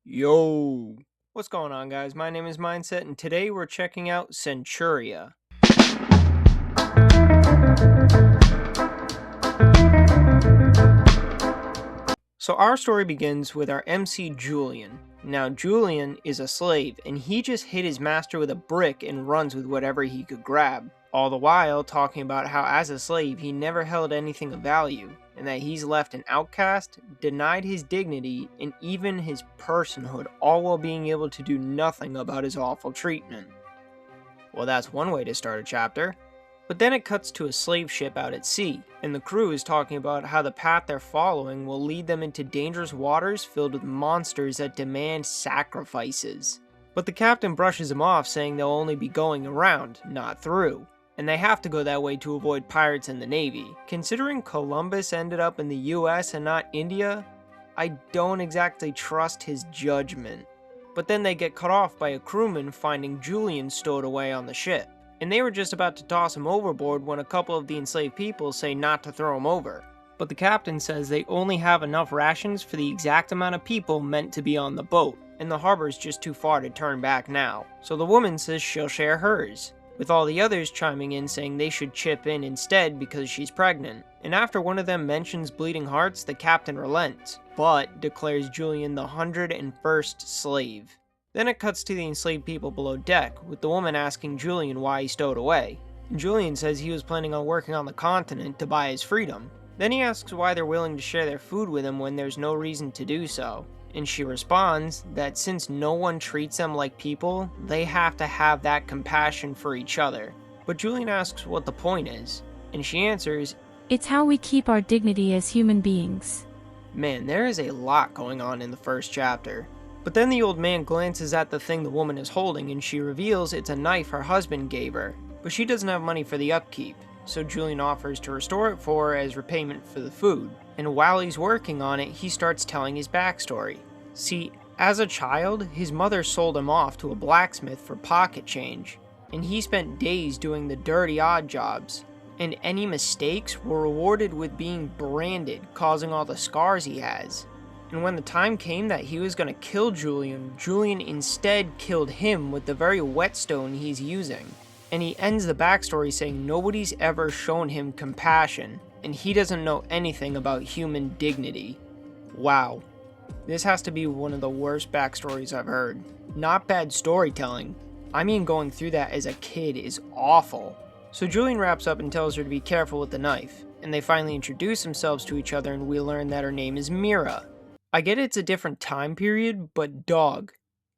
Yo! What's going on, guys? My name is Mindset, and today we're checking out Centuria. So our story begins with our MC Julian. Now, Julian is a slave, and he just hit his master with a brick and runs with whatever he could grab, all the while talking about how as a slave he never held anything of value, and that he's left an outcast, denied his dignity, and even his personhood, all while being able to do nothing about his awful treatment. Well, that's one way to start a chapter. But then it cuts to a slave ship out at sea, and the crew is talking about how the path they're following will lead them into dangerous waters filled with monsters that demand sacrifices. But the captain brushes them off, saying they'll only be going around, not through, and they have to go that way to avoid pirates and the Navy. Considering Columbus ended up in the US and not India, I don't exactly trust his judgment. But then they get cut off by a crewman finding Julian stowed away on the ship. And they were just about to toss him overboard when a couple of the enslaved people say not to throw him over. But the captain says they only have enough rations for the exact amount of people meant to be on the boat, and the harbor's just too far to turn back now. So the woman says she'll share hers, with all the others chiming in saying they should chip in instead because she's pregnant. And after one of them mentions bleeding hearts, the captain relents, but declares Julian the 101st slave. Then it cuts to the enslaved people below deck, with the woman asking Julian why he stowed away. And Julian says he was planning on working on the continent to buy his freedom. Then he asks why they're willing to share their food with him when there's no reason to do so. And she responds that since no one treats them like people, they have to have that compassion for each other. But Julian asks what the point is, and she answers, "It's how we keep our dignity as human beings." Man, there is a lot going on in the first chapter. But then the old man glances at the thing the woman is holding and she reveals it's a knife her husband gave her, but she doesn't have money for the upkeep, so Julian offers to restore it for her as repayment for the food. And while he's working on it, he starts telling his backstory. See, as a child, his mother sold him off to a blacksmith for pocket change, and he spent days doing the dirty odd jobs, and any mistakes were rewarded with being branded, causing all the scars he has. And when the time came that he was going to kill Julian, Julian instead killed him with the very whetstone he's using. And he ends the backstory saying nobody's ever shown him compassion, and he doesn't know anything about human dignity. Wow. This has to be one of the worst backstories I've heard. Not bad storytelling. I mean, going through that as a kid is awful. So Julian wraps up and tells her to be careful with the knife, and they finally introduce themselves to each other and we learn that her name is Mira. I get it's a different time period, but dog,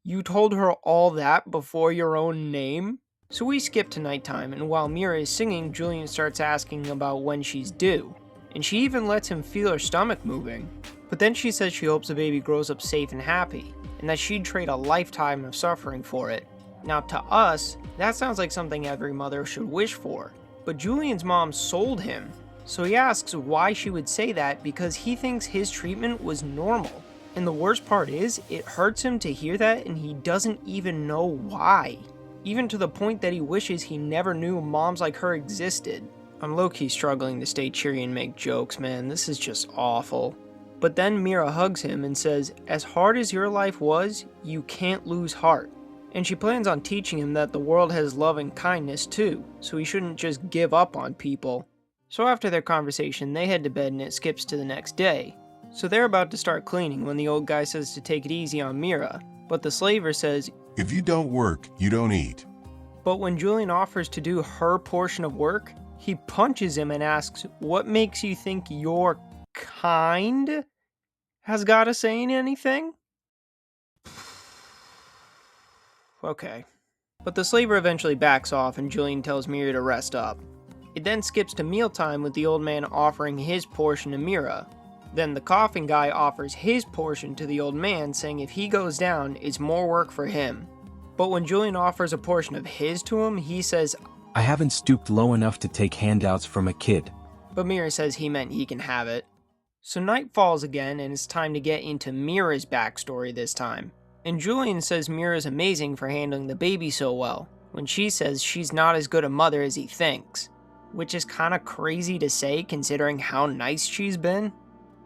you told her all that before your own name? So we skip to nighttime, and while Mira is singing, Julian starts asking about when she's due. And she even lets him feel her stomach moving. But then she says she hopes the baby grows up safe and happy, and that she'd trade a lifetime of suffering for it. Now to us, that sounds like something every mother should wish for. But Julian's mom sold him. So he asks why she would say that because he thinks his treatment was normal. And the worst part is, it hurts him to hear that and he doesn't even know why. Even to the point that he wishes he never knew moms like her existed. I'm low-key struggling to stay cheery and make jokes, man. This is just awful. But then Mira hugs him and says, as hard as your life was, you can't lose heart. And she plans on teaching him that the world has love and kindness too, so he shouldn't just give up on people. So after their conversation, they head to bed and it skips to the next day. So they're about to start cleaning when the old guy says to take it easy on Mira, but the slaver says, "If you don't work, you don't eat." But when Julian offers to do her portion of work, he punches him and asks, what makes you think your kind has got to say anything? Okay. But the slaver eventually backs off and Julian tells Mira to rest up. It then skips to mealtime with the old man offering his portion to Mira. Then the coffin guy offers his portion to the old man, saying if he goes down, it's more work for him. But when Julian offers a portion of his to him, he says, "I haven't stooped low enough to take handouts from a kid." But Mira says he meant he can have it. So night falls again and it's time to get into Mira's backstory this time. And Julian says Mira's amazing for handling the baby so well, when she says she's not as good a mother as he thinks. Which is kinda crazy to say considering how nice she's been.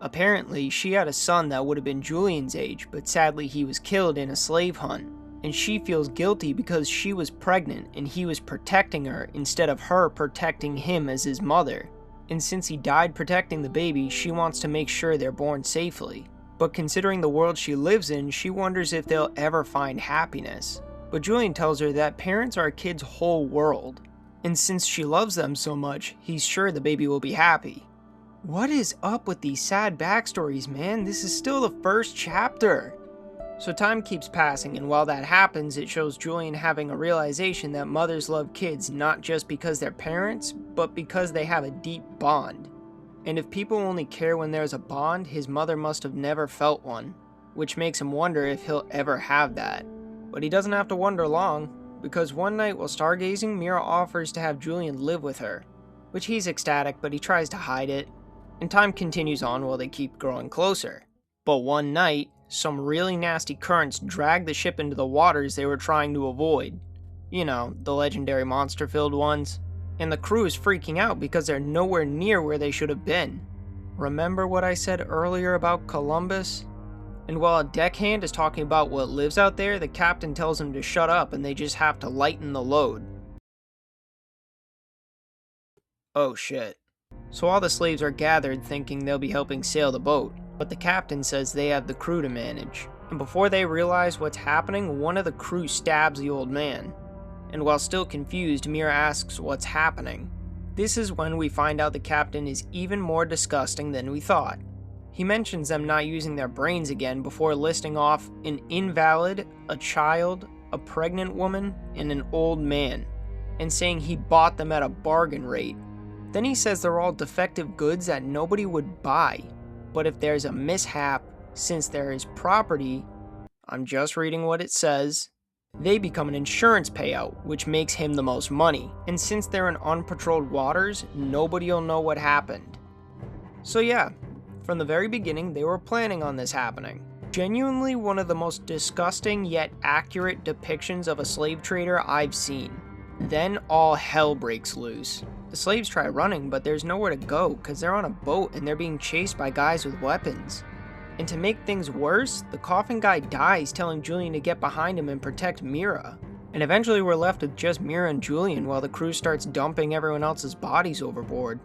Apparently, she had a son that would have been Julian's age, but sadly he was killed in a slave hunt. And she feels guilty because she was pregnant and he was protecting her instead of her protecting him as his mother. And since he died protecting the baby, she wants to make sure they're born safely. But considering the world she lives in, she wonders if they'll ever find happiness. But Julian tells her that parents are a kid's whole world. And since she loves them so much, he's sure the baby will be happy. What is up with these sad backstories, man? This is still the first chapter. So time keeps passing, and while that happens, it shows Julian having a realization that mothers love kids not just because they're parents, but because they have a deep bond. And if people only care when there's a bond, his mother must have never felt one, which makes him wonder if he'll ever have that. But he doesn't have to wonder long, because one night while stargazing, Mira offers to have Julian live with her, which he's ecstatic, but he tries to hide it. And time continues on while they keep growing closer. But one night, some really nasty currents drag the ship into the waters they were trying to avoid. You know, the legendary monster-filled ones. And the crew is freaking out because they're nowhere near where they should have been. Remember what I said earlier about Columbus? And while a deckhand is talking about what lives out there, the captain tells him to shut up and they just have to lighten the load. Oh shit. So all the slaves are gathered thinking they'll be helping sail the boat, but the captain says they have the crew to manage. And before they realize what's happening, one of the crew stabs the old man. And while still confused, Mira asks what's happening. This is when we find out the captain is even more disgusting than we thought. He mentions them not using their brains again before listing off an invalid, a child, a pregnant woman, and an old man, and saying he bought them at a bargain rate. Then he says they're all defective goods that nobody would buy, but if there's a mishap, since they're his property, I'm just reading what it says, they become an insurance payout, which makes him the most money. And since they're in unpatrolled waters, nobody will know what happened. So yeah, from the very beginning, they were planning on this happening. Genuinely one of the most disgusting yet accurate depictions of a slave trader I've seen. Then all hell breaks loose. The slaves try running, but there's nowhere to go because they're on a boat and they're being chased by guys with weapons. And to make things worse, the coffin guy dies telling Julian to get behind him and protect Mira. And eventually we're left with just Mira and Julian while the crew starts dumping everyone else's bodies overboard.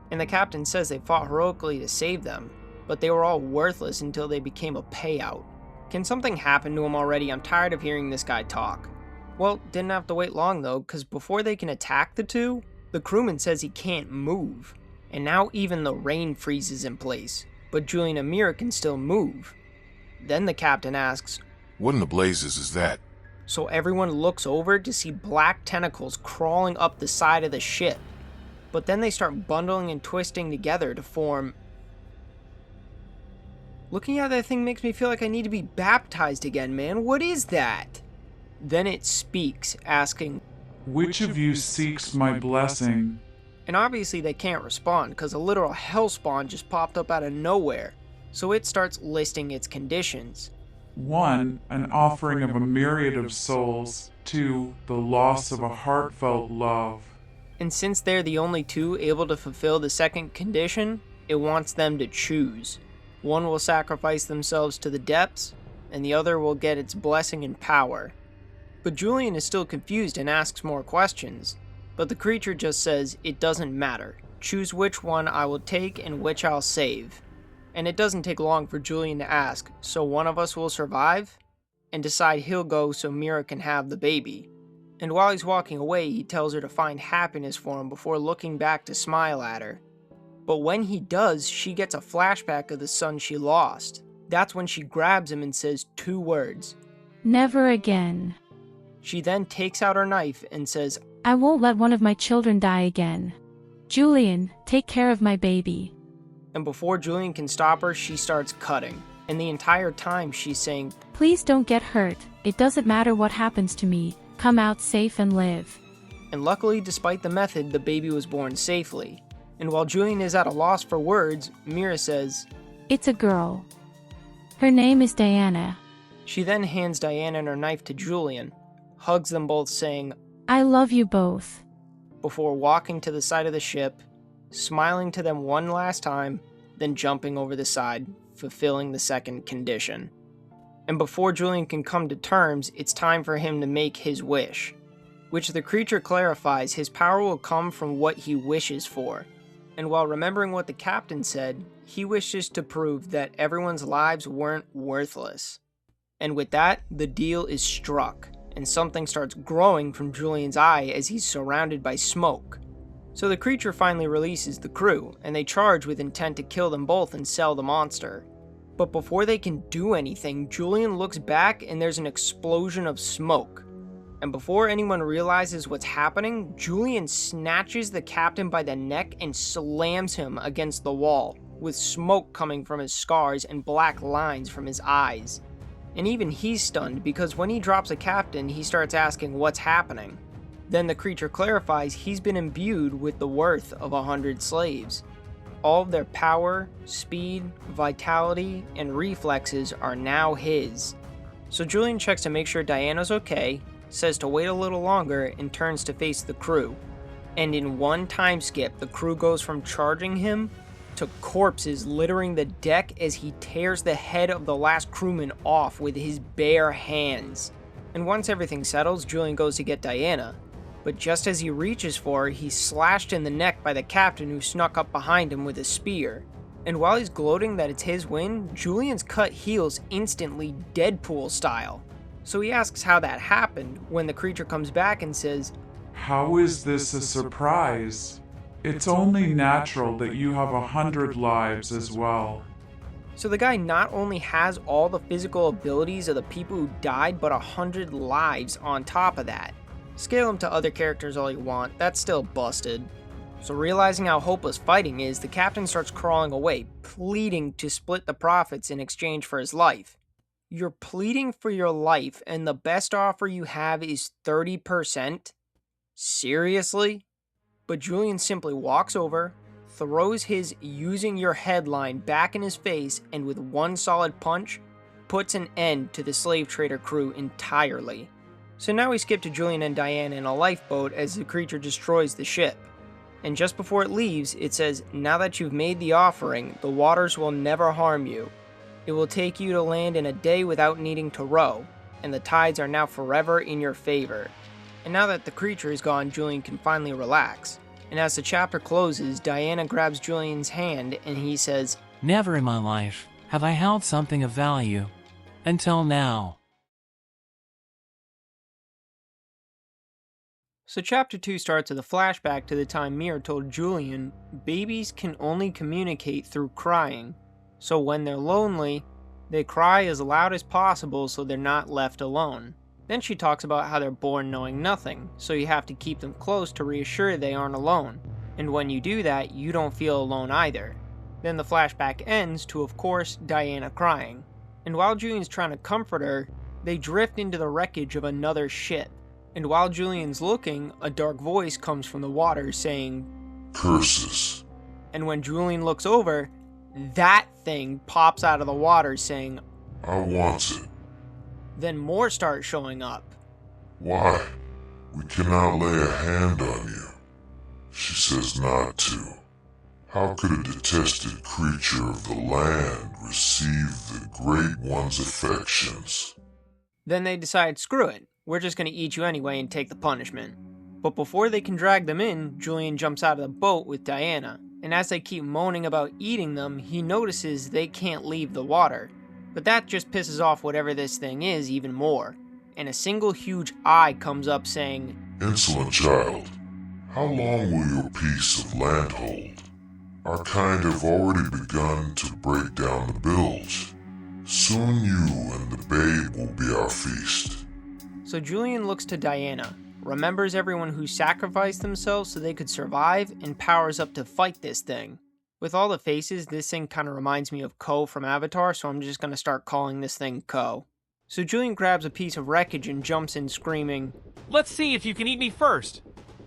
And the captain says they fought heroically to save them, but they were all worthless until they became a payout. Can something happen to him already? I'm tired of hearing this guy talk. Well, didn't have to wait long though, because before they can attack the two, the crewman says he can't move. And now even the rain freezes in place, but Julian and Mira can still move. Then the captain asks, What in the blazes is that? So everyone looks over to see black tentacles crawling up the side of the ship. But then they start bundling and twisting together to form... Looking at that thing makes me feel like I need to be baptized again, man. What is that? Then it speaks, asking, Which of you seeks my blessing? And obviously they can't respond because a literal hellspawn just popped up out of nowhere. So it starts listing its conditions. 1. An offering of a myriad of souls. 2. The loss of a heartfelt love. And since they're the only two able to fulfill the second condition, it wants them to choose. One will sacrifice themselves to the depths, and the other will get its blessing and power. But Julian is still confused and asks more questions. But the creature just says, it doesn't matter. Choose which one I will take and which I'll save. And it doesn't take long for Julian to ask, so one of us will survive? And decide he'll go so Mira can have the baby. And while he's walking away, he tells her to find happiness for him before looking back to smile at her. But when he does, she gets a flashback of the son she lost. That's when she grabs him and says 2 words. Never again. She then takes out her knife and says, I won't let one of my children die again. Julian, take care of my baby. And before Julian can stop her, she starts cutting. And the entire time she's saying, Please don't get hurt. It doesn't matter what happens to me. Come out safe and live. And luckily, despite the method, the baby was born safely. And while Julian is at a loss for words, Mira says, It's a girl. Her name is Diana. She then hands Diana her knife to Julian, hugs them both saying, I love you both. Before walking to the side of the ship, smiling to them one last time, then jumping over the side, fulfilling the second condition. And before Julian can come to terms, it's time for him to make his wish, which the creature clarifies his power will come from what he wishes for. And while remembering what the captain said, he wishes to prove that everyone's lives weren't worthless. And with that, the deal is struck, and something starts growing from Julian's eye as he's surrounded by smoke. So the creature finally releases the crew, and they charge with intent to kill them both and sell the monster. But before they can do anything, Julian looks back and there's an explosion of smoke. And before anyone realizes what's happening, Julian snatches the captain by the neck and slams him against the wall, with smoke coming from his scars and black lines from his eyes. And even he's stunned because when he drops a captain, he starts asking what's happening. Then the creature clarifies he's been imbued with the worth of 100 slaves. All of their power, speed, vitality, and reflexes are now his. So Julian checks to make sure Diana's okay, says to wait a little longer, and turns to face the crew. And in one time skip, the crew goes from charging him to corpses littering the deck as he tears the head of the last crewman off with his bare hands. And once everything settles, Julian goes to get Diana. But just as he reaches for her, he's slashed in the neck by the captain who snuck up behind him with a spear. And while he's gloating that it's his win, Julian's cut heals instantly Deadpool style. So he asks how that happened when the creature comes back and says, How is this a surprise? It's only natural that you have 100 lives as well. So the guy not only has all the physical abilities of the people who died, but 100 lives on top of that. Scale him to other characters all you want, that's still busted. So realizing how hopeless fighting is, the captain starts crawling away, pleading to split the profits in exchange for his life. You're pleading for your life, and the best offer you have is 30%? Seriously? But Julian simply walks over, throws his "using your headline" back in his face, and with one solid punch, puts an end to the slave trader crew entirely. So now we skip to Julian and Diana in a lifeboat as the creature destroys the ship. And just before it leaves, it says, now that you've made the offering, the waters will never harm you. It will take you to land in a day without needing to row, and the tides are now forever in your favor. And now that the creature is gone, Julian can finally relax. And as the chapter closes, Diana grabs Julian's hand and he says, Never in my life have I held something of value. Until now. So chapter 2 starts with a flashback to the time Mira told Julian, babies can only communicate through crying. So when they're lonely, they cry as loud as possible so they're not left alone. Then she talks about how they're born knowing nothing, so you have to keep them close to reassure they aren't alone. And when you do that, you don't feel alone either. Then the flashback ends to, of course, Diana crying. And while Julian's trying to comfort her, they drift into the wreckage of another ship. And while Julian's looking, a dark voice comes from the water saying, Curses. And when Julian looks over, that thing pops out of the water saying, I want it. Then more start showing up. Why? We cannot lay a hand on you. She says not to. How could a detested creature of the land receive the Great One's affections? Then they decide, screw it, we're just going to eat you anyway and take the punishment. But before they can drag them in, Julian jumps out of the boat with Diana. And as they keep moaning about eating them, he notices they can't leave the water. But that just pisses off whatever this thing is even more. And a single huge eye comes up saying, Insolent child, how long will your piece of land hold? Our kind have already begun to break down the bilge. Soon you and the babe will be our feast. So Julian looks to Diana, remembers everyone who sacrificed themselves so they could survive, and powers up to fight this thing. With all the faces, this thing kind of reminds me of Ko from Avatar, so I'm just going to start calling this thing Ko. So Julian grabs a piece of wreckage and jumps in screaming, Let's see if you can eat me first.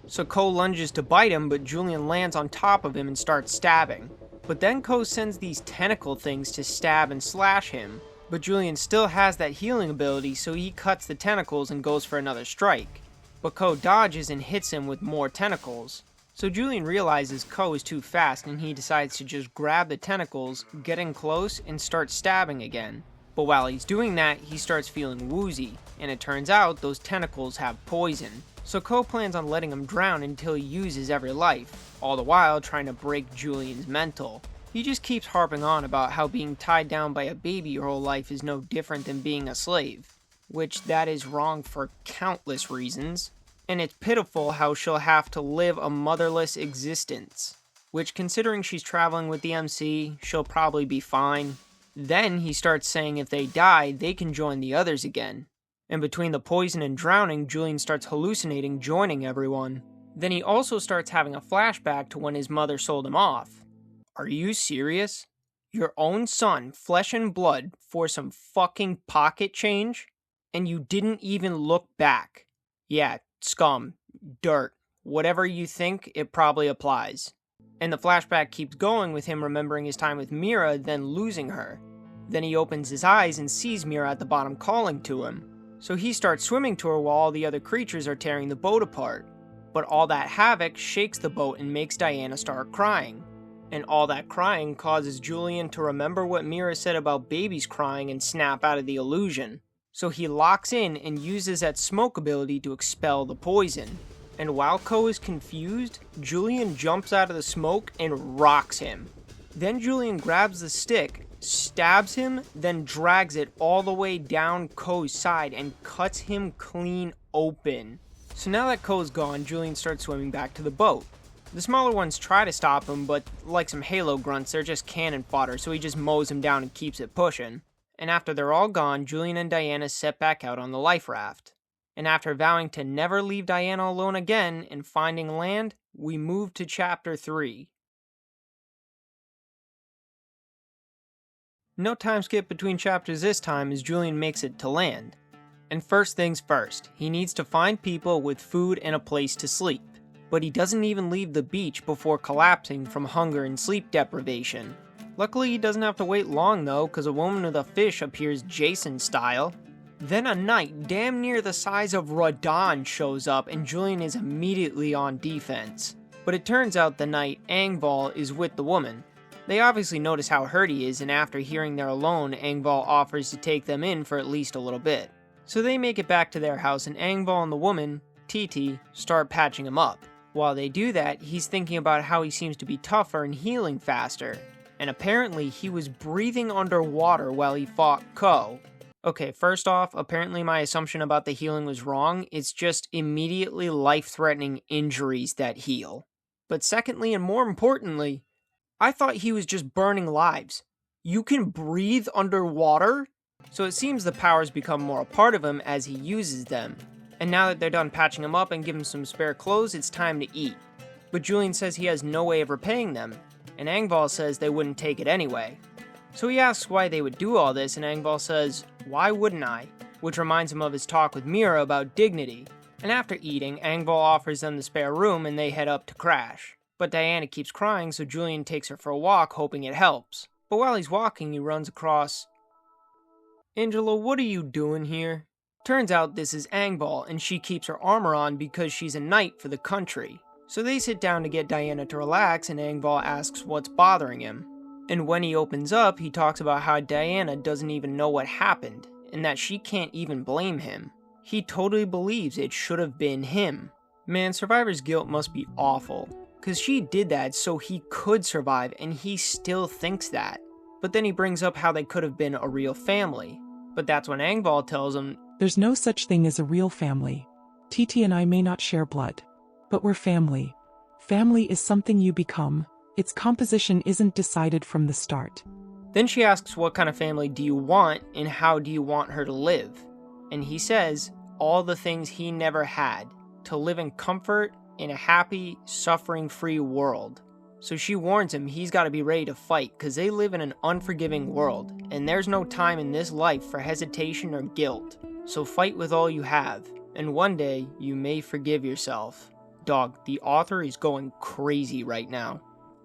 So Ko lunges to bite him, but Julian lands on top of him and starts stabbing. But then Ko sends these tentacle things to stab and slash him. But Julian still has that healing ability, so he cuts the tentacles and goes for another strike. But Ko dodges and hits him with more tentacles. So Julian realizes Ko is too fast and he decides to just grab the tentacles, get in close, and start stabbing again. But while he's doing that, he starts feeling woozy, and it turns out those tentacles have poison. So Ko plans on letting him drown until he uses every life, all the while trying to break Julian's mental. He just keeps harping on about how being tied down by a baby your whole life is no different than being a slave, which that is wrong for countless reasons. And it's pitiful how she'll have to live a motherless existence, which considering she's traveling with the MC, she'll probably be fine. Then he starts saying if they die, they can join the others again. And between the poison and drowning, Julian starts hallucinating joining everyone. Then he also starts having a flashback to when his mother sold him off. Are you serious? Your own son, flesh and blood, for some fucking pocket change? And you didn't even look back. Yeah, scum, dirt, whatever you think, it probably applies. And the flashback keeps going with him remembering his time with Mira, then losing her. Then he opens his eyes and sees Mira at the bottom calling to him. So he starts swimming to her while all the other creatures are tearing the boat apart. But all that havoc shakes the boat and makes Diana start crying. And all that crying causes Julian to remember what Mira said about babies crying and snap out of the illusion. So he locks in and uses that smoke ability to expel the poison. And while Ko is confused, Julian jumps out of the smoke and rocks him. Then Julian grabs the stick, stabs him, then drags it all the way down Ko's side and cuts him clean open. So now that Ko's gone, Julian starts swimming back to the boat. The smaller ones try to stop him, but like some Halo grunts, they're just cannon fodder, so he just mows them down and keeps it pushing. And after they're all gone, Julian and Diana set back out on the life raft. And after vowing to never leave Diana alone again and finding land, we move to chapter 3. No time skip between chapters this time as Julian makes it to land. And first things first, he needs to find people with food and a place to sleep. But he doesn't even leave the beach before collapsing from hunger and sleep deprivation. Luckily he doesn't have to wait long though, cause a woman with a fish appears Jason style. Then a knight damn near the size of Radon shows up and Julian is immediately on defense. But it turns out the knight, Angval, is with the woman. They obviously notice how hurt he is, and after hearing they're alone, Angval offers to take them in for at least a little bit. So they make it back to their house and Angval and the woman, Pt, start patching him up. While they do that, he's thinking about how he seems to be tougher and healing faster. And apparently he was breathing underwater while he fought Ko. Okay, first off, apparently my assumption about the healing was wrong. It's just immediately life-threatening injuries that heal. But secondly, and more importantly, I thought he was just burning lives. You can breathe underwater? So it seems the powers become more a part of him as he uses them. And now that they're done patching him up and give him some spare clothes, it's time to eat. But Julian says he has no way of repaying them, and Angval says they wouldn't take it anyway. So he asks why they would do all this, and Angval says, "Why wouldn't I?" Which reminds him of his talk with Mira about dignity. And after eating, Angval offers them the spare room and they head up to crash. But Diana keeps crying, so Julian takes her for a walk, hoping it helps. But while he's walking, he runs across... Angela, what are you doing here? Turns out this is Angval, and she keeps her armor on because she's a knight for the country. So they sit down to get Diana to relax, and Angval asks what's bothering him. And when he opens up, he talks about how Diana doesn't even know what happened, and that she can't even blame him. He totally believes it should have been him. Man, survivor's guilt must be awful, cause she did that so he could survive, and he still thinks that. But then he brings up how they could have been a real family. But that's when Angval tells him, "There's no such thing as a real family. Tt and I may not share blood, but we're family. Family is something you become. Its composition isn't decided from the start." Then she asks what kind of family do you want and how do you want her to live? And he says all the things he never had, to live in comfort in a happy, suffering-free world. So she warns him he's got to be ready to fight because they live in an unforgiving world, and there's no time in this life for hesitation or guilt. So fight with all you have, and one day you may forgive yourself. Dog, the author is going crazy right now.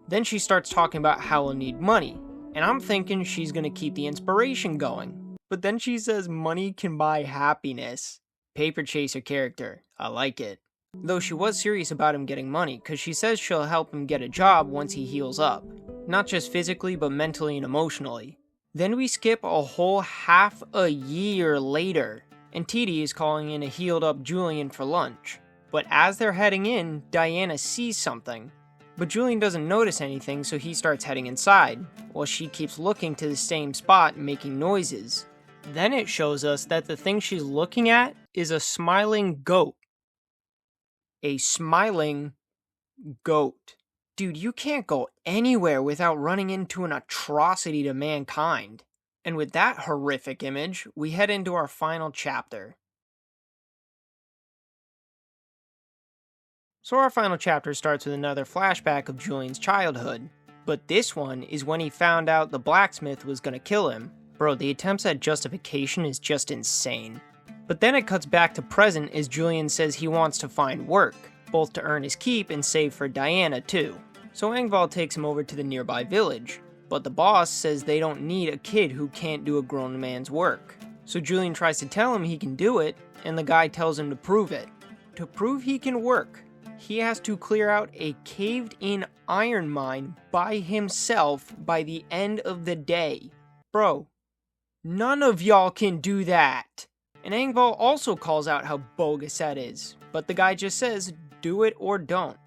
Then she starts talking about how he'll need money, and I'm thinking she's gonna keep the inspiration going. But then she says money can buy happiness. Paper chaser character, I like it. Though she was serious about him getting money, cause she says she'll help him get a job once he heals up. Not just physically, but mentally and emotionally. Then we skip a whole half a year later, and Pt is calling in a healed up Julian for lunch. But as they're heading in, Diana sees something. But Julian doesn't notice anything, so he starts heading inside, while she keeps looking to the same spot and making noises. Then it shows us that the thing she's looking at is a smiling goat. A smiling goat. Dude, you can't go anywhere without running into an atrocity to mankind. And with that horrific image, we head into our final chapter. So our final chapter starts with another flashback of Julian's childhood. But this one is when he found out the blacksmith was gonna kill him. Bro, the attempts at justification is just insane. But then it cuts back to present as Julian says he wants to find work, both to earn his keep and save for Diana too. So Engvall takes him over to the nearby village, but the boss says they don't need a kid who can't do a grown man's work. So Julian tries to tell him he can do it, and the guy tells him to prove it. To prove he can work, he has to clear out a caved-in iron mine by himself by the end of the day. Bro, none of y'all can do that. And Engvall also calls out how bogus that is, but the guy just says, do it or don't.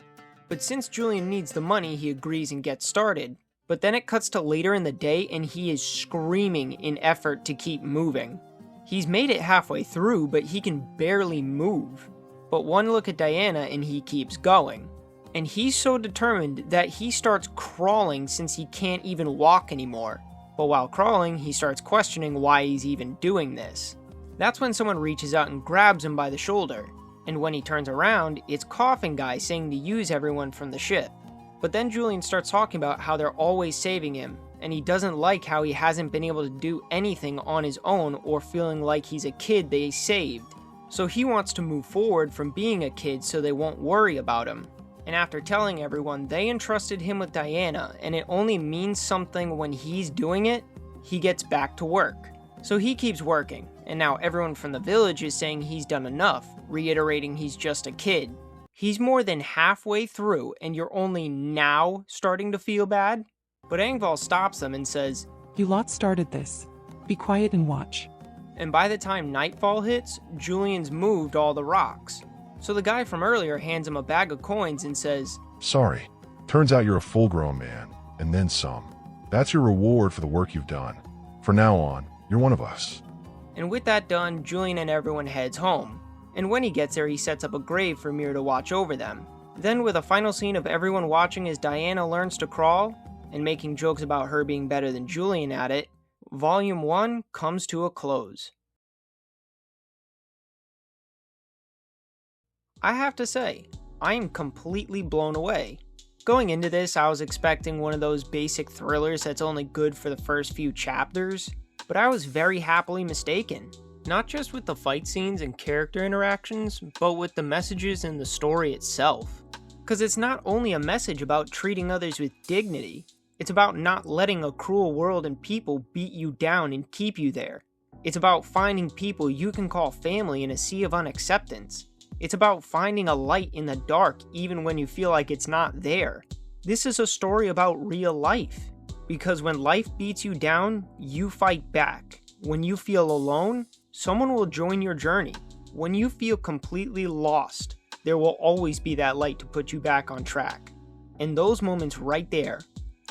But since Julian needs the money, he agrees and gets started. But then it cuts to later in the day and he is screaming in effort to keep moving. He's made it halfway through, but he can barely move. But one look at Diana and he keeps going. And he's so determined that he starts crawling since he can't even walk anymore. But while crawling, he starts questioning why he's even doing this. That's when someone reaches out and grabs him by the shoulder. And when he turns around, it's Coffin Guy saying to use everyone from the ship. But then Julian starts talking about how they're always saving him, and he doesn't like how he hasn't been able to do anything on his own or feeling like he's a kid they saved. So he wants to move forward from being a kid so they won't worry about him. And after telling everyone they entrusted him with Diana and it only means something when he's doing it, he gets back to work. So he keeps working, and now everyone from the village is saying he's done enough, reiterating he's just a kid. He's more than halfway through, and you're only now starting to feel bad? But Engvall stops them and says, You lot started this. Be quiet and watch. And by the time nightfall hits, Julian's moved all the rocks. So the guy from earlier hands him a bag of coins and says, Sorry. Turns out you're a full-grown man, and then some. That's your reward for the work you've done. From now on, you're one of us. And with that done, Julian and everyone heads home. And when he gets there, he sets up a grave for Mir to watch over them. Then with a final scene of everyone watching as Diana learns to crawl, and making jokes about her being better than Julian at it, Volume 1 comes to a close. I have to say, I am completely blown away. Going into this, I was expecting one of those basic thrillers that's only good for the first few chapters, but I was very happily mistaken. Not just with the fight scenes and character interactions, but with the messages in the story itself. Because it's not only a message about treating others with dignity, it's about not letting a cruel world and people beat you down and keep you there. It's about finding people you can call family in a sea of unacceptance. It's about finding a light in the dark even when you feel like it's not there. This is a story about real life. Because when life beats you down, you fight back. When you feel alone, someone will join your journey. When you feel completely lost, there will always be that light to put you back on track. And those moments right there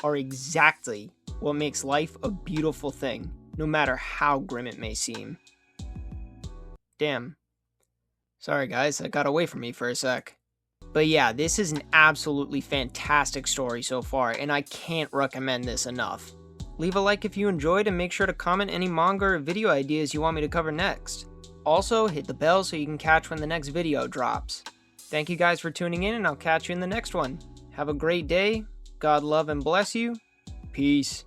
are exactly what makes life a beautiful thing, no matter how grim it may seem. Damn. Sorry guys, that got away from me for a sec. But yeah, this is an absolutely fantastic story so far, and I can't recommend this enough. Leave a like if you enjoyed, and make sure to comment any manga or video ideas you want me to cover next. Also, hit the bell so you can catch when the next video drops. Thank you guys for tuning in, and I'll catch you in the next one. Have a great day. God love and bless you. Peace.